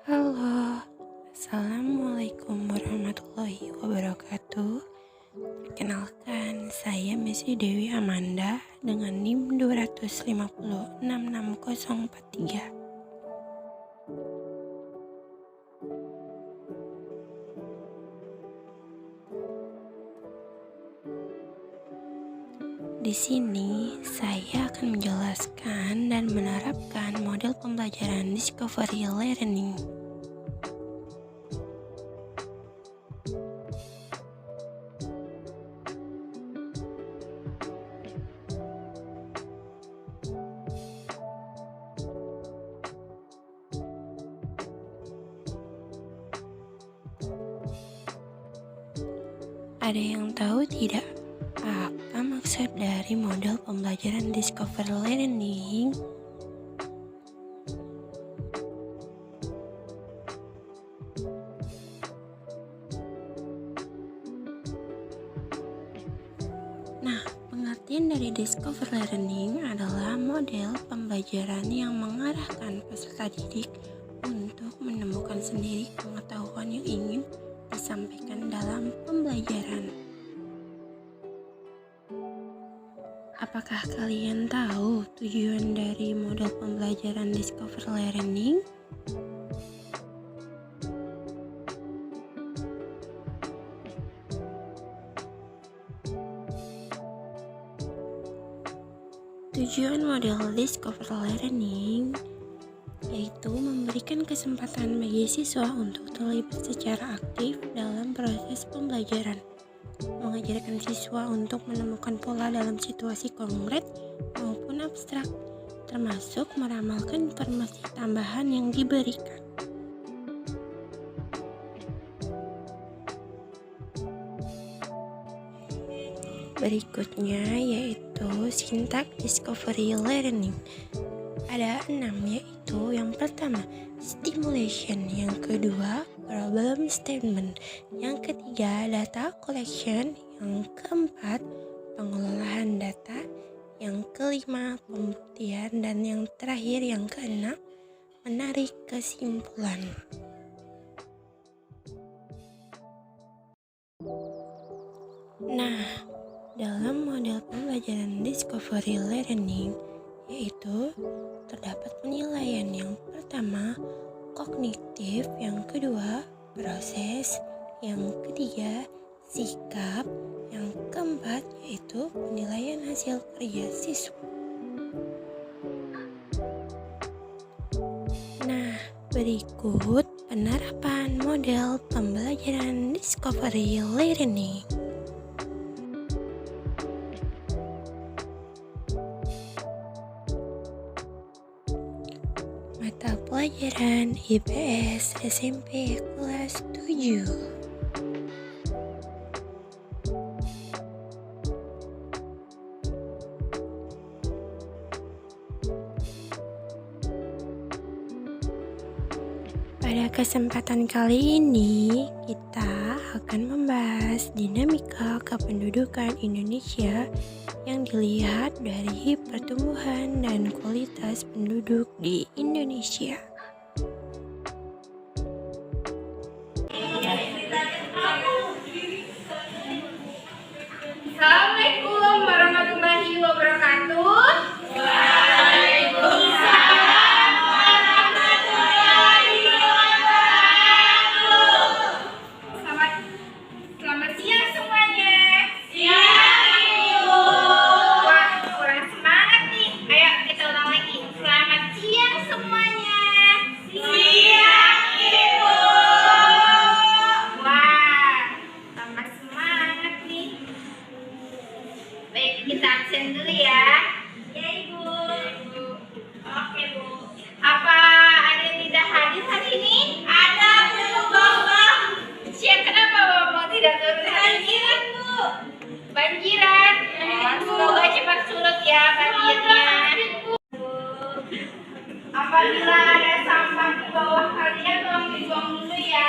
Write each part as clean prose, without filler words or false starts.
Halo, Assalamualaikum warahmatullahi wabarakatuh. Perkenalkan, saya Messi Dewi Amanda dengan NIM 250 66043. Di sini, saya akan menjelaskan dan menerapkan model pembelajaran Discovery Learning. Ada yang tahu tidak apa maksud dari model pembelajaran Discovery Learning? Nah, pengertian dari Discovery Learning adalah model pembelajaran yang mengarahkan peserta didik untuk menemukan sendiri pengetahuan yang ingin disampaikan dalam pembelajaran. Apakah kalian tahu tujuan dari model pembelajaran Discovery Learning? Tujuan model Discovery Learning yaitu memberikan kesempatan bagi siswa untuk terlibat secara aktif dalam proses pembelajaran, mengajarkan siswa untuk menemukan pola dalam situasi konkret maupun abstrak, termasuk meramalkan informasi tambahan yang diberikan. Berikutnya yaitu sintak Discovery Learning. Ada 6, yaitu yang pertama stimulation, yang kedua problem statement, yang ketiga data collection, yang keempat pengelolaan data, yang kelima pembuktian, dan yang terakhir yang keenam menarik kesimpulan. Nah, dalam model pembelajaran Discovery Learning yaitu terdapat penilaian, yang pertama kognitif, yang kedua proses, yang ketiga sikap, yang keempat yaitu penilaian hasil kerja siswa. Nah, berikut penerapan model pembelajaran Discovery Learning. Mata pelajaran IPS SMP kelas 7. Pada kesempatan kali ini, kita akan membahas dinamika kependudukan Indonesia yang dilihat dari pertumbuhan dan kualitas penduduk di Indonesia. Assalamualaikum warahmatullahi wabarakatuh. Selamat siang semuanya. Wah, kurang semangat nih. Ayo kita ulang lagi. Selamat siang semuanya. Wah, tambah semangat nih. Baik, kita absen dulu ya. Ya, Ibu. Oke, Bu. Apa ada yang tidak hadir hari ini? Ada, Bu. Siang, kenapa Bapak tidak turun hari ini? Banjiran. Semoga cepat surut ya banjirnya. Apabila ada sampah di bawah kalian, tolong dibuang dulu ya.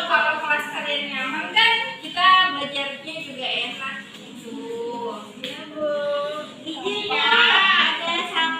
Kalau kelas kalian nyaman kan, kita belajarnya juga enak gitu. Ya, Bu. Izinnya ada sampah.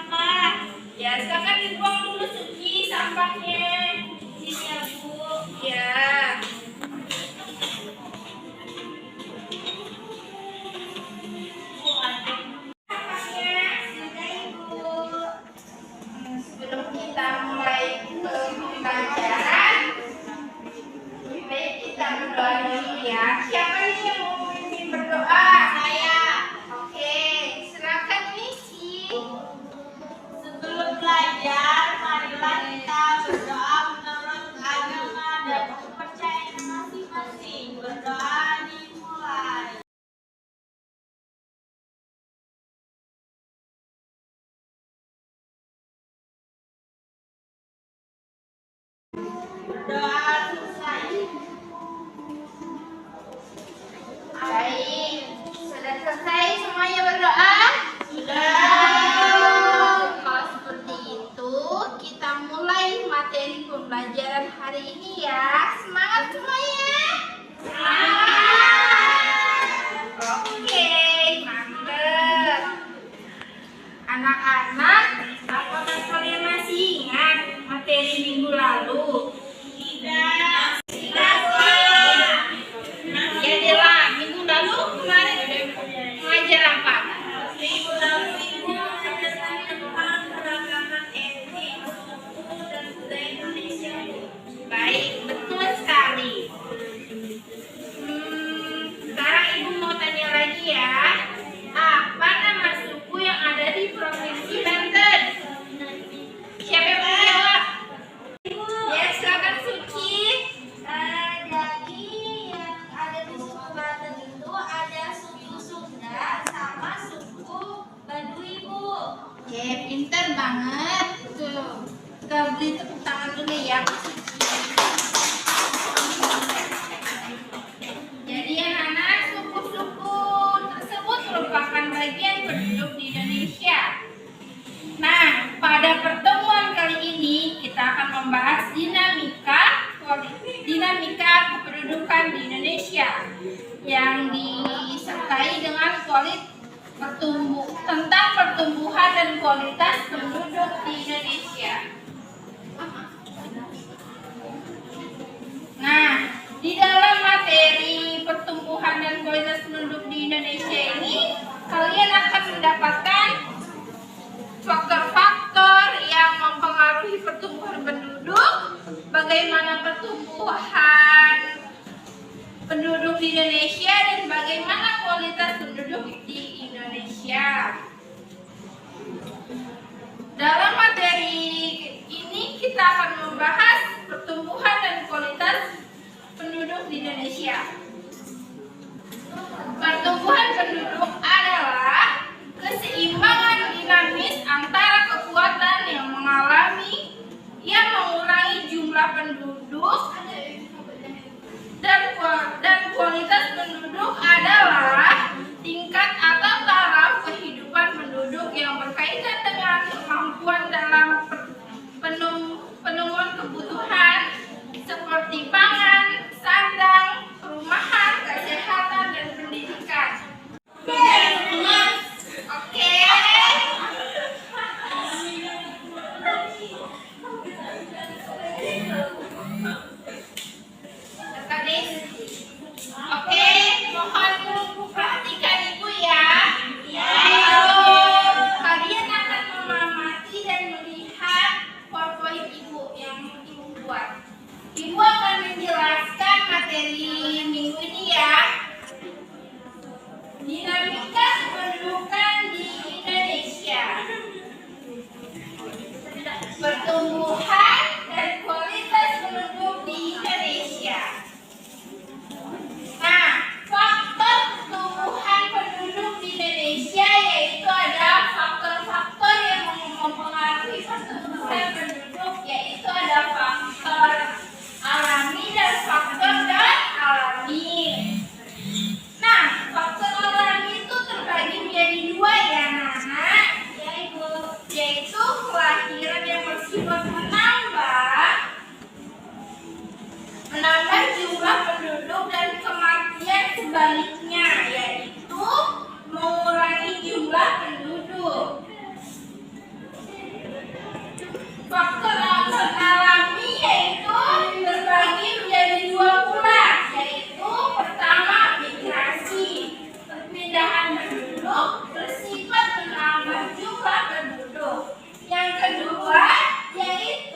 Sebelum belajar, marilah kita berdoa menurut agama dan kepercayaan masing-masing. Berdoa dimulai. Berdoa selesai. Baik, sudah selesai semuanya berdoa? Sudah. Kalau seperti itu, kita mulai materi pembelajaran hari ini ya. Semangat semuanya. Semangat. Oke, mantap. Anak-anak, apakah kalian masih ingat materi minggu lalu? Tidak. Tidak. Jadilah minggu lalu kemarin mengajar apa? Minggu lalu Ibu mengajarkan tentang keragaman etnik, suku, dan budaya Indonesia. Baik, betul sekali. Sekarang Ibu mau tanya lagi ya. Apa nama suku yang ada di Provinsi Banten? Siapa yang mau jawab? Ya, silakan Suci. Jadi yang ada di suku Banten itu ada suku Sunda sama suku Baduy, Bu. Oke, pinter banget. Tuh, kita beri tepuk tangan dulu ya. Jadi anak-anak, suku-suku tersebut merupakan bagian penduduk di Indonesia. Nah, pada pertemuan kali ini kita akan membahas dinamika kependudukan di Indonesia yang disertai dengan tentang pertumbuhan dan kualitas penduduk di Indonesia. Nah, di dalam materi pertumbuhan dan kualitas penduduk di Indonesia ini, kalian akan mendapatkan faktor-faktor yang mempengaruhi pertumbuhan penduduk, bagaimana pertumbuhan penduduk di Indonesia, dan bagaimana kualitas penduduk di Indonesia. Dalam materi ini kita akan membahas pertumbuhan dan kualitas penduduk di Indonesia. Pertumbuhan penduduk adalah keseimbangan dinamis antara kekuatan yang mengurangi jumlah penduduk dan kualitas penduduk adalah tingkat atau taraf kehidupan penduduk yang berkaitan dengan kemampuan dalam pemenuhan kebutuhan seperti pangan, sandang, perumahan, kesehatan, dan pendidikan. Oke. Oke, mohon perhatikan Ibu ya. Kalian akan mengamati dan melihat PowerPoint Ibu yang Ibu buat. Ibu akan menjelaskan materi minggu ini ya. Dinamika kependudukan di Indonesia. Pertumbuhan dan kualitas penduduk di Indonesia. Nah, faktor pertumbuhan penduduk di Indonesia yaitu ada faktor-faktor yang mempengaruhi pertumbuhan penduduk, yaitu ada faktor alami dan faktor non-alami. Nah, faktor alami itu terbagi menjadi dua ya, anak-anak, yaitu kelahiran yang bersifat menambah jumlah penduduk, dan kematian sebaliknya, yaitu mengurangi jumlah penduduk. Faktor alami yaitu terbagi menjadi dua pula, yaitu pertama migrasi, perpindahan penduduk bersifat menambah jumlah penduduk. Yang kedua yaitu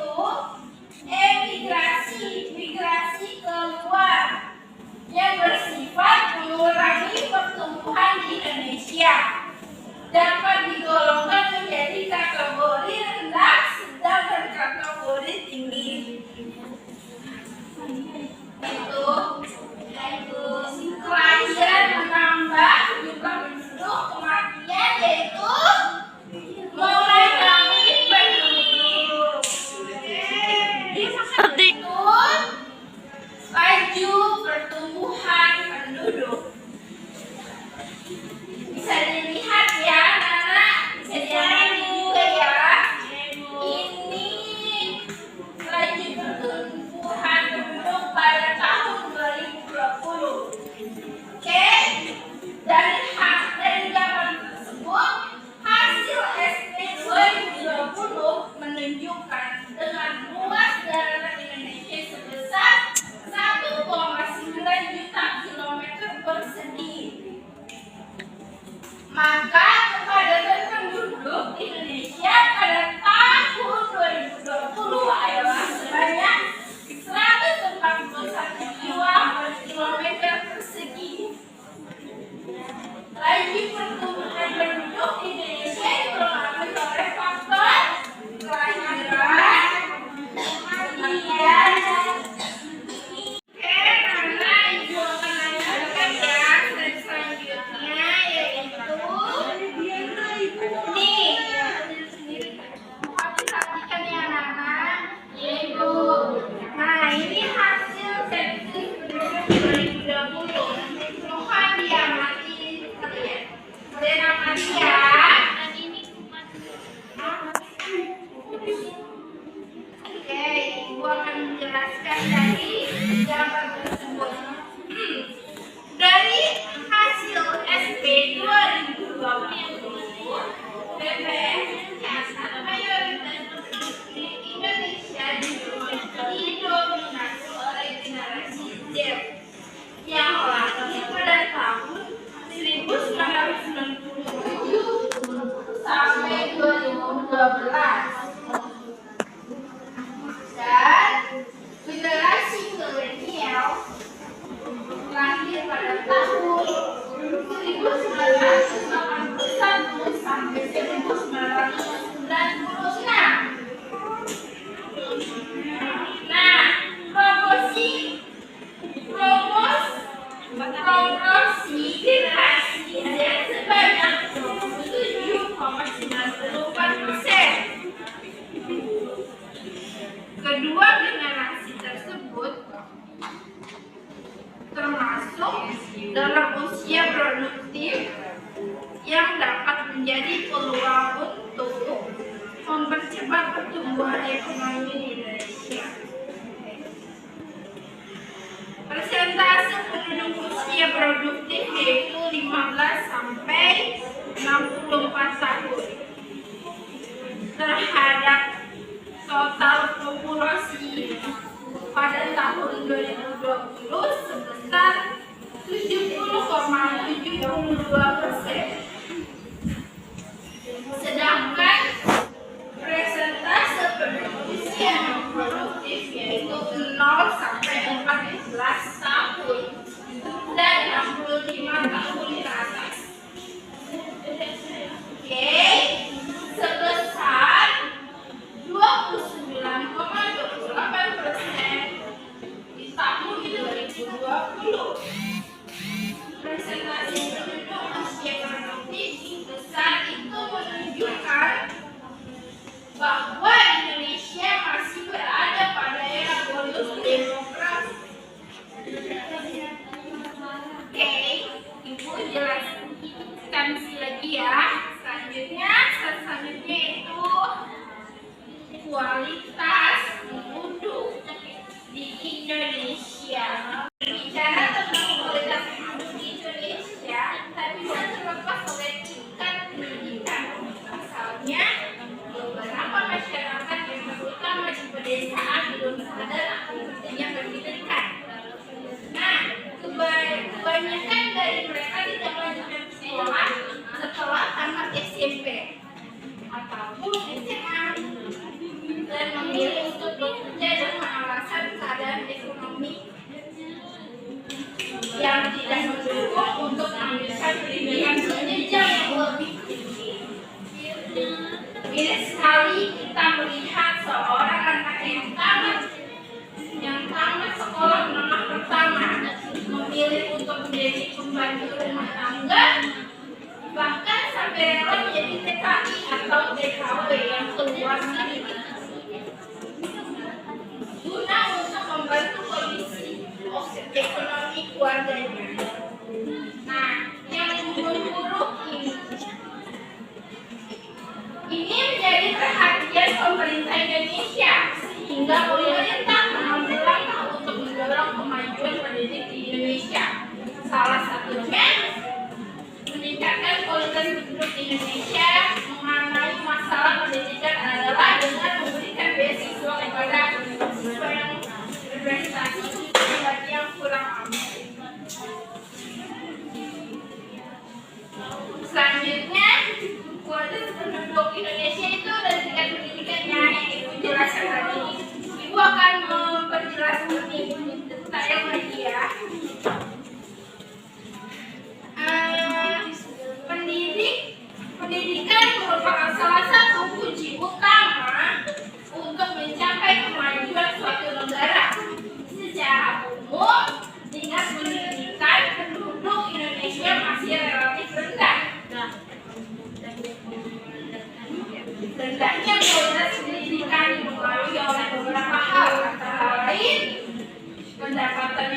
Dan generasi milenial lahir pada tahun 1981 sampai 1996. Nah, promosi generasi ada sebanyak 27,94%. Kedua generasi tersebut termasuk dalam usia produktif yang dapat menjadi peluang untuk mempercepat pertumbuhan ekonomi di Indonesia. Persentase penduduk usia produktif yaitu 15 sampai 64 tahun terhadap total populasi pada tahun 2020 sebesar 70,72%. Sedangkan persentase penduduk usia produktif yaitu 0 sampai 14 tahun dan 65 tahun ke atas. Oke, sebesar 29,28% di tahun 2020. Presentasi penduduk usia produktif besar itu menunjukkan bahwa Indonesia masih berada pada era bonus demografi. Oke, Ibu jelaskan lagi ya. Selanjutnya itu kualitas penduduk di Indonesia. Bicara tentang kualitas penduduk di Indonesia, tak bisa terlepas oleh tingkat pendidikan. Pasalnya, beberapa masyarakat yang terutama di pedesaan belum sadar akan pentingnya pendidikan. Nah, kebanyakan dari mereka tidak melanjutkan sekolah setelah tamat SMP ataupun SMA dan memilih untuk bekerja dengan alasan keadaan ekonomi yang tidak mendukung untuk melanjutkan pendidikan jenjang yang lebih tinggi. Miris sekali kita melihat seorang anak yang tamat sekolah menengah pertama memilih untuk menjadi pembantu rumah tangga, bahkan sampai rela menjadi TKI atau TKW yang keluar negeri guna untuk membantu kondisi ekonomi keluarganya. Nah, yang memburuk ini menjadi perhatian pemerintah Indonesia, sehingga pemerintah mengambil langkah untuk mendorong kemajuan pendidik di Indonesia. Salah satunya meningkatkan kualitas penduduk di Indonesia. Mengenai masalah pendidikan adalah dengan memberikan beasiswa kepada siswa yang berprestasi bagi yang kurang mampu. Selanjutnya, kualitas penduduk Indonesia itu dari tingkat pendidikannya yang Ibu jelaskan tadi. Ibu akan memperjelas lebih detail lagi ya. Pendidikan merupakan salah satu kunci utama untuk mencapai kemajuan suatu negara. Secara umum, tingkat pendidikan penduduk Indonesia masih relatif rendah. Rendahnya kualitas pendidikan dipengaruhi oleh beberapa hal, antara lain pendapatan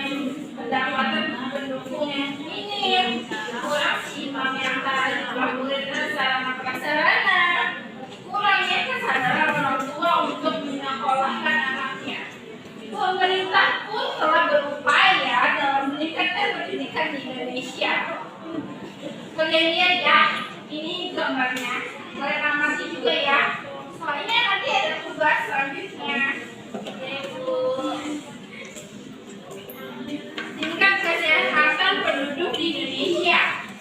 pendukung yang minim, kurang seimbang antara jumlah murid dan sarana prasarana, kurangnya kesadaran orang tua untuk menyekolahkan anaknya. Pemerintah pun telah berupaya dalam meningkatkan pendidikan di Indonesia. Kalian lihat ya, ini gambarnya. Kalian amati juga ya. Soalnya nanti ada tugas selanjutnya, yaitu tingkat kesehatan penduduk di Indonesia.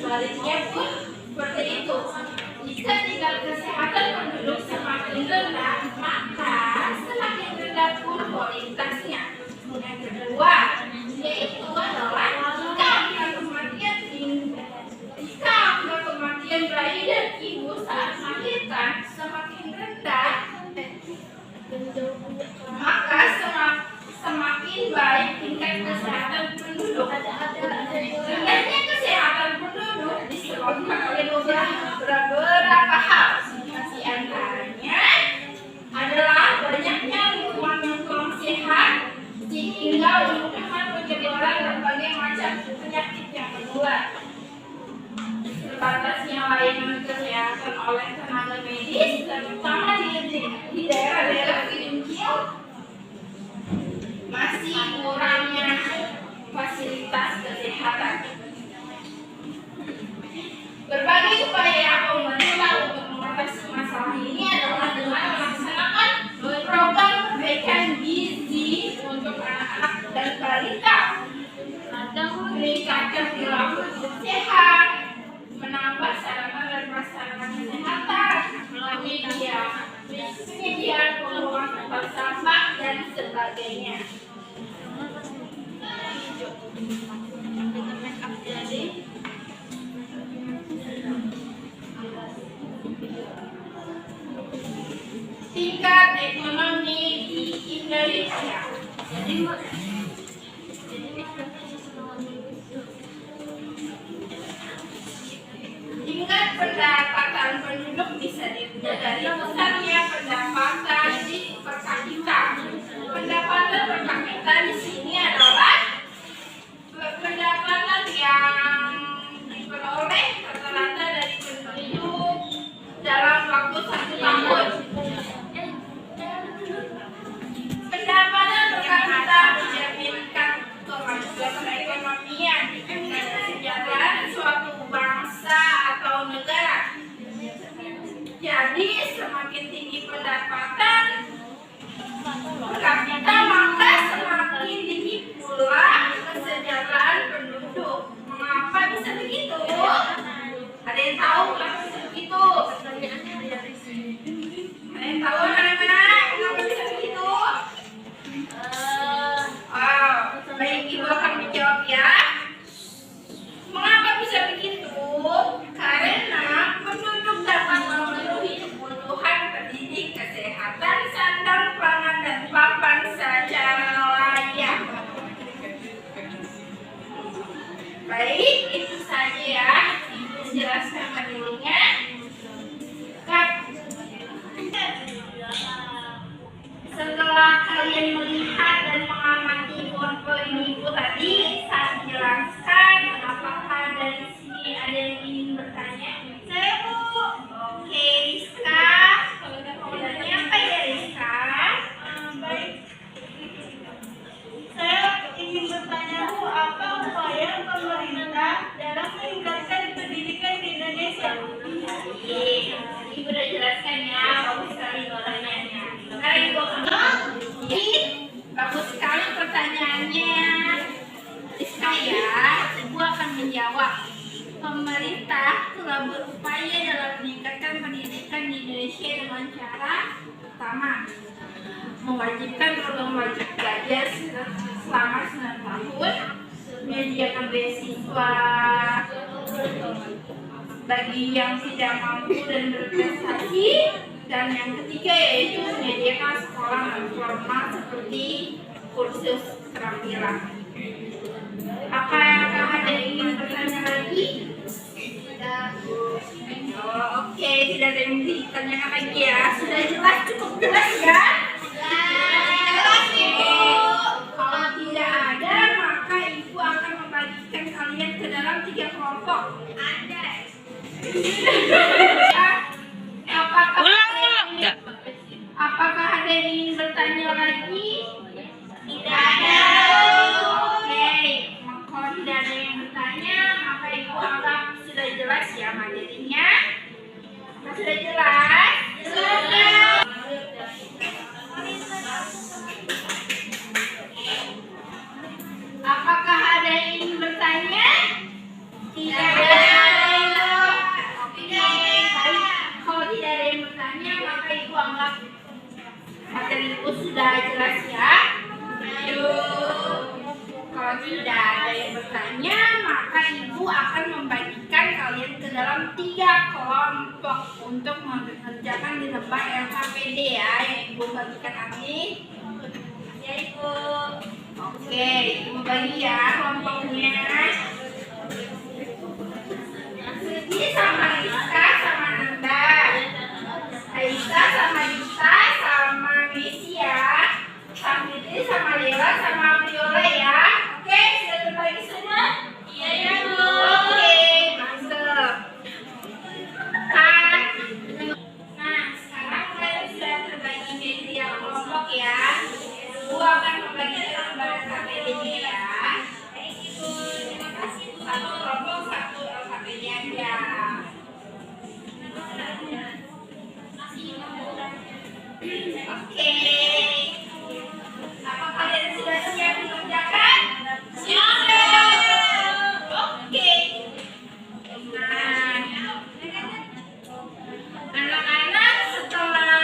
Sebaliknya pun seperti itu. Jika tingkat kesehatan penduduk semakin rendah, maka semakin rendah pun kualitasnya. Yang kedua, yaitu adalah jika angka kematian bayi dan ibu saat melahirkan semakin rendah, maka semakin baik tingkat kesehatan penduduk. Rendahnya kesehatan penduduk disebabkan oleh beberapa hal. Di antaranya adalah banyaknya lingkungan yang kurang sehat, sehingga menyebabkan penyebaran berbagai macam penyakit yang menular. Terbatasnya layanan kesehatan oleh tenaga medis, terutama di daerah-daerah terpencil, masih kurangnya fasilitas kesehatan. Berbagai upaya pemerintah untuk mengatasi masalah ini adalah dengan melaksanakan program perbaikan gizi untuk anak-anak dan balita, meningkatkan perilaku hidup sehat, menambah sarana dan prasarana kesehatan, penyediaan pembuangan tempat sampah dan sebagainya. Tingkat ekonomi di Indonesia. Tingkat pendapatan penduduk bisa dilihat dari besarnya pendapatan per kapita. Pendapatan per kapita di sini adalah pendapatan yang diperoleh rata-rata dari penduduk dalam waktu 1 tahun. Pendapatan per kapita mencerminkan kemajuan perekonomian dan kesejahteraan suatu bangsa atau negara. Jadi semakin tinggi pendapatan per kapita, maka semakin tinggi pula kesejahteraan penduduk. Mengapa bisa begitu? Ada yang tahu kenapa bisa begitu? Ada yang tahu anak-anak kenapa bisa begitu? Baik, ibu akan menjawab ya. Mengapa bisa begitu? Karena penduduk dapat memenuhi kebutuhan pendidik, kesehatan, sandang, pangan, dan papan secara layak. Baik, itu saja ya. Ibu jelaskan menurutnya. Setelah kalian melihat dan mengamati poin-poin ibu tadi, saya jelaskan. Apakah dari sini ada yang ingin bertanya? Saya Bu. Oke, Rizka. Bertanya apa ya Rizka? Baik. Saya ingin bertanya Bu, apa upaya pemerintah dalam meningkatkan pendidikan di Indonesia? Ibu udah jelaskan ya, bagus sekali pertanyaannya. Nah, Ibu, bagus sekali pertanyaannya. Rizka ya, Ibu akan menjawab. Pemerintah telah berupaya dalam meningkatkan pendidikan di Indonesia dengan cara pertama, mewajibkan program wajib belajar selama 9 tahun, menyediakan beasiswa bagi yang tidak mampu dan berprestasi, dan yang ketiga yaitu menyediakan sekolah non formal seperti kursus keterampilan. Apakah ada yang ingin bertanya lagi? Oke, tidak ada yang ditanyakan lagi ya. Sudah jelas, cukup jelas ya? Jelas Ibu. Kalau tidak ada, maka Ibu akan membagikan kalian ke dalam 3 kelompok. Ada. Apakah ada yang ingin bertanya lagi? Tidak ada. Oke, kalau tidak ada yang bertanya, maka Ibu anggap sudah jelas ya materinya. Sudah jelas? Sudah. Apakah ada yang ingin bertanya? Tidak ada. membagikan kalian ke dalam 3 kelompok untuk mengerjakan di lembah LKPD ya, yang Ibu bagikan Abi. Ya Ibu. Oke, Ibu bagi ya kelompoknya. Suci sama Rizka sama Nanda, Aisyah sama Dita sama Messi ya, Samiti sama Lela sama Viola ya. Oke, sudah terbagi semua? Iya ya Bu. Oke, mantap. Nah, sekarang kalian sudah terbagi menjadi 3 kelompok ya. Ibu akan membagi gambar KPD-nya ya. Baik Ibu, terima kasih Bu. Satu kelompok satu LKPD aja. Oke. Apa kalian sudah siap mengerjakan? Siap. Oke. Nah, anak-anak setelah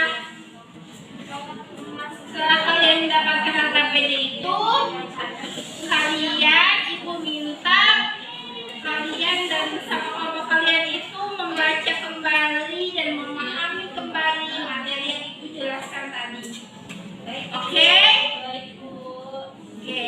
kalian mendapatkan LKPD itu, kalian Ibu minta kalian dan sama kelompok kalian itu membaca kembali dan memahami kembali materi yang Ibu jelaskan tadi. Oke? Oke.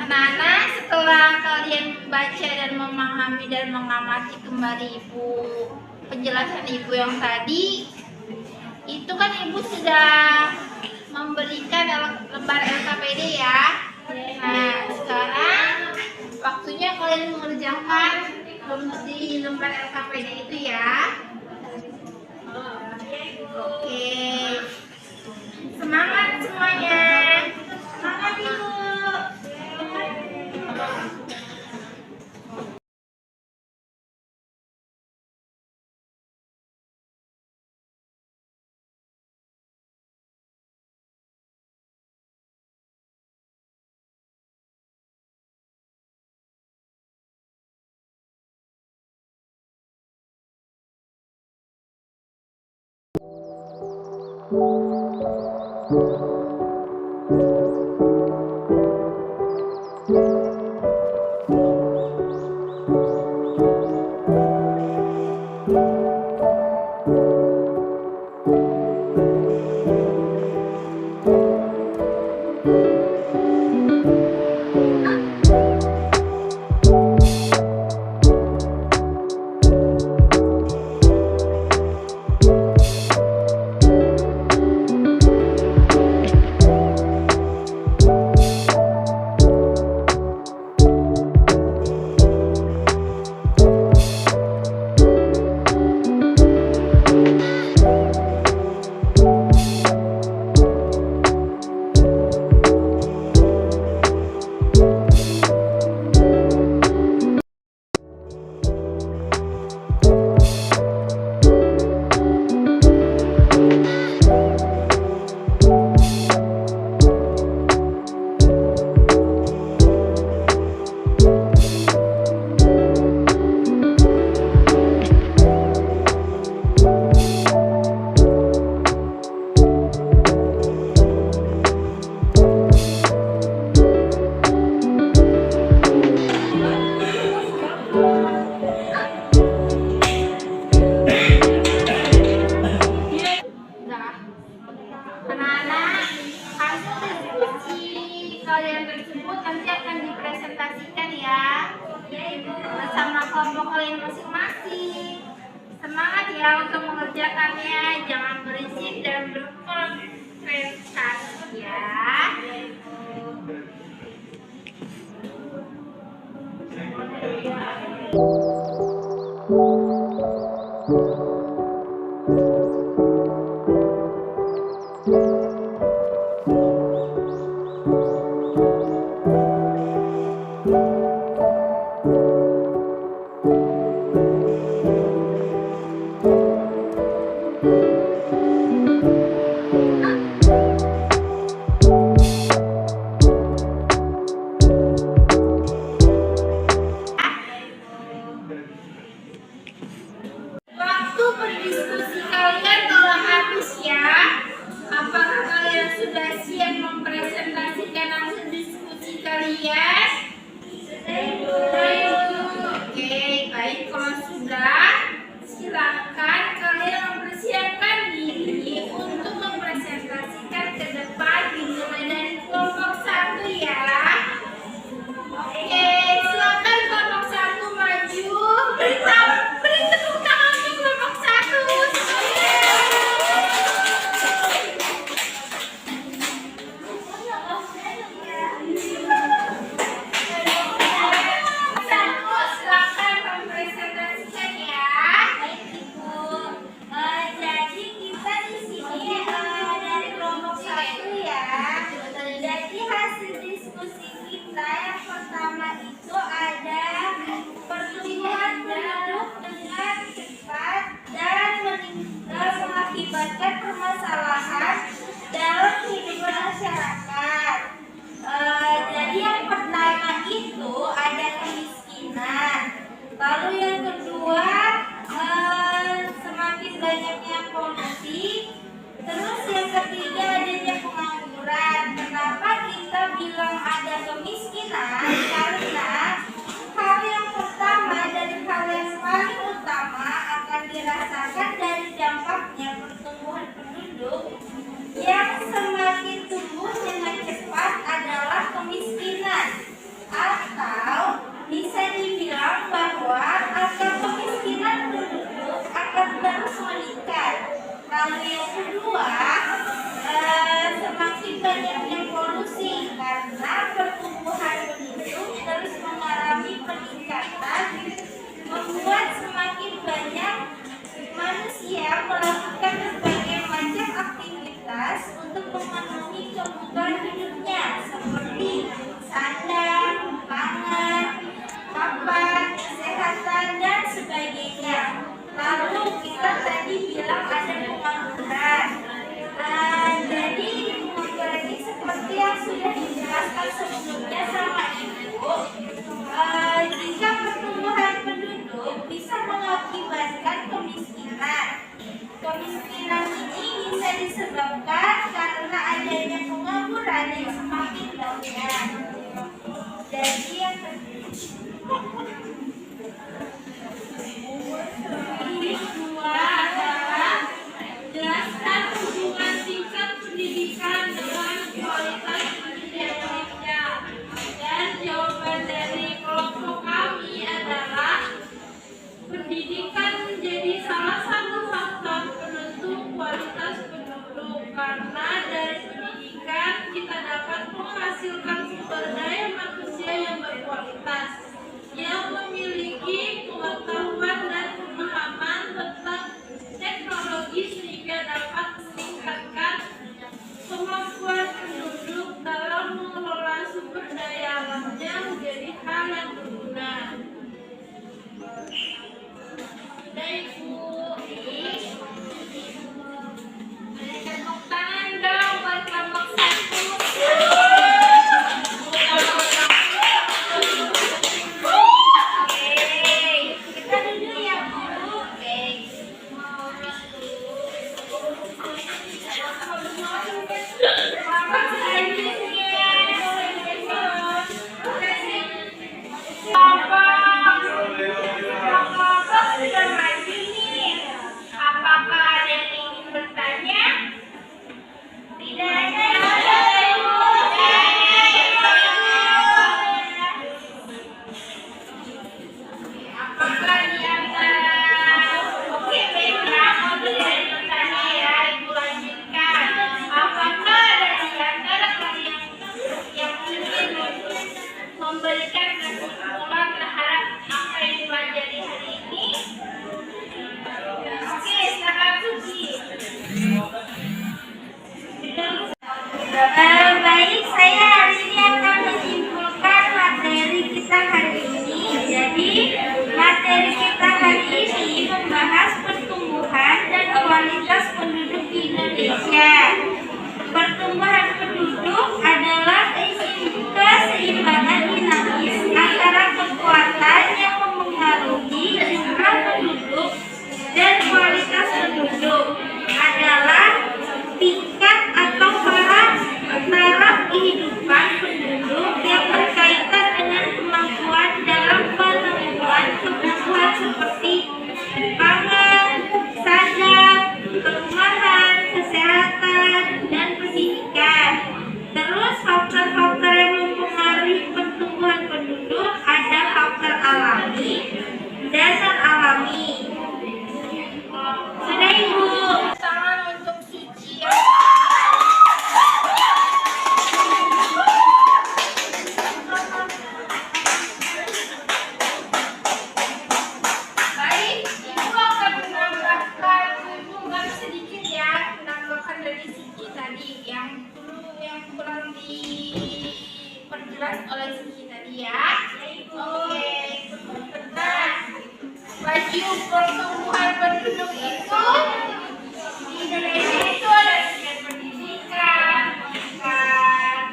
Anak-anak, setelah kalian membaca dan memahami dan mengamati kembali penjelasan ibu yang tadi, itu kan ibu sudah memberikan lembar LKPD ya. Nah, sekarang waktunya kalian mengerjakan di lembar LKPD itu ya. Oke, semangat semuanya. Semangat ibu. Anak-anak, hasil diskusi kalian tersebut nanti akan dipresentasikan ya bersama kelompok kalian masing-masing. Semangat ya untuk mengerjakannya, jangan berisik dan berkonsentrasi ya. Waktu berdiskusi kalian telah habis ya. Apakah kalian sudah siap mempresentasikan hasil diskusi kalian? Oke, baik, kalau sudah, silakan kalian mempersiapkan diri untuk mempresentasikan ke depan dimulai dari kelompok 1 ya. Oke, silakan kelompok 1 maju. Beri tepuk tangan untuk kelompok 1. Silakan mempresentasikan ya. Baik, Ibu. Jadi kita di sini dari kelompok 1 ya. Jadi hasil diskusi kita yang pertama itu ada pertumbuhan penduduk dengan cepat dan mengakibatkan permasalahan dalam kehidupan masyarakat. Jadi yang pertama itu ada kemiskinan. Lalu yang kedua semakin banyaknya polusi. Terus yang ketiga adanya pengangguran. Kenapa kita bilang ada kemiskinan? Karena hal yang pertama dari hal yang paling utama akan dirasakan dari dampaknya pertumbuhan penduduk yang semakin tumbuh dengan cepat adalah kemiskinan. Atau bisa dibilang bahwa angka kemiskinan penduduk akan terus meningkat. Lalu yang kedua, semakin banyaknya polusi karena pertumbuhan penduduk terus mengalami peningkatan, membuat semakin banyak manusia melakukan berbagai macam aktivitas untuk memenuhi kebutuhan hidupnya seperti sandang, pangan, papan, kesehatan, dan sebagainya. Lalu kita tadi bilang ada pengangguran. Jadi pengangguran ini seperti yang sudah dijelaskan sebelumnya sama Ibu. Jika pertumbuhan penduduk bisa mengakibatkan kemiskinan. Kemiskinan ini bisa disebabkan karena adanya pengangguran yang semakin banyak. Jadi yang kedua adalah jelaskan hubungan tingkat pendidikan dengan kualitas pendidikan. Dan jawaban dari kelompok kami adalah pendidikan menjadi salah satu faktor penentu kualitas penduduk, karena dari pendidikan kita dapat menghasilkan sumber daya manusia yang berkualitas Indonesia. Pertumbuhan penduduk adalah keseimbangan dinamis antara kekuatan yang memengaruhi jumlah penduduk dan kualitas penduduk adalah tingkat atau taraf kehidupan penduduk yang berkaitan dengan kemampuan dalam pemenuhan kebutuhan seperti pangan, sadar, perumahan, kesehatan, dan pendidikan. Terus faktor-faktor yang mempengaruhi pertumbuhan penduduk ada faktor alami dan non-alami. Sudah Ibu. Tangan untuk suci ya. Baik, Ibu akan menambahkan sedikit ya, menambahkan dari Siti tadi yang kurang diperjelas oleh Siti tadi ya. Oke, nah, laju pertumbuhan penduduk itu di Indonesia itu ada tingkat pendidikan, tingkat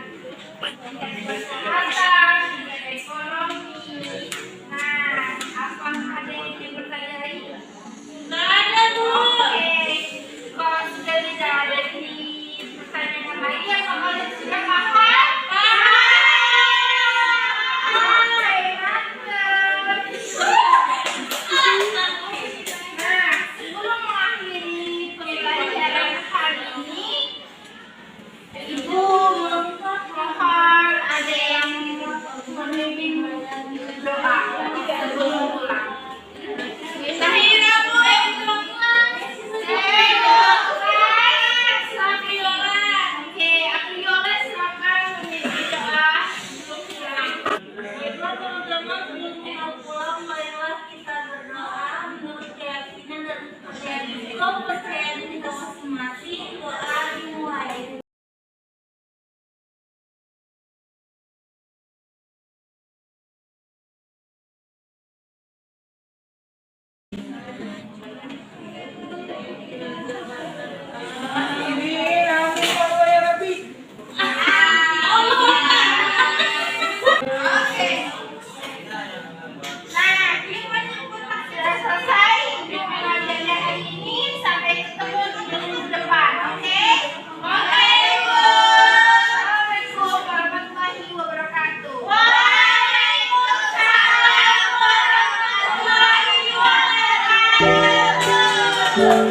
kesehatan, tingkat ekonomi. Nah, apa ada yang bertanya lagi? Nggak ada, Bu. Oke, kalau sudah tidak ada di pertanyaan lagi, apa kalian sudah paham? Nah, sebelum mengakhiri pembelajaran hari ini, Ibu mohon ada yang memimpin doa sebelum pulang. Sahira Bu, Safiola. Oke, Apriola silakan memimpin doa sebelum pulang. Baiklah teman-teman, sebelum kita pulang, marilah kita berdoa menurut keyakinan dan kepercayaan kita masing-masing. Doa dimulai. Oke. Nah, sudah selesai pembelajaran hari ini. Sampai ketemu di minggu depan. Oke? Oke, Ibu. Assalamualaikum warahmatullahi wabarakatuh. Waalaikumsalam warahmatullahi wabarakatuh.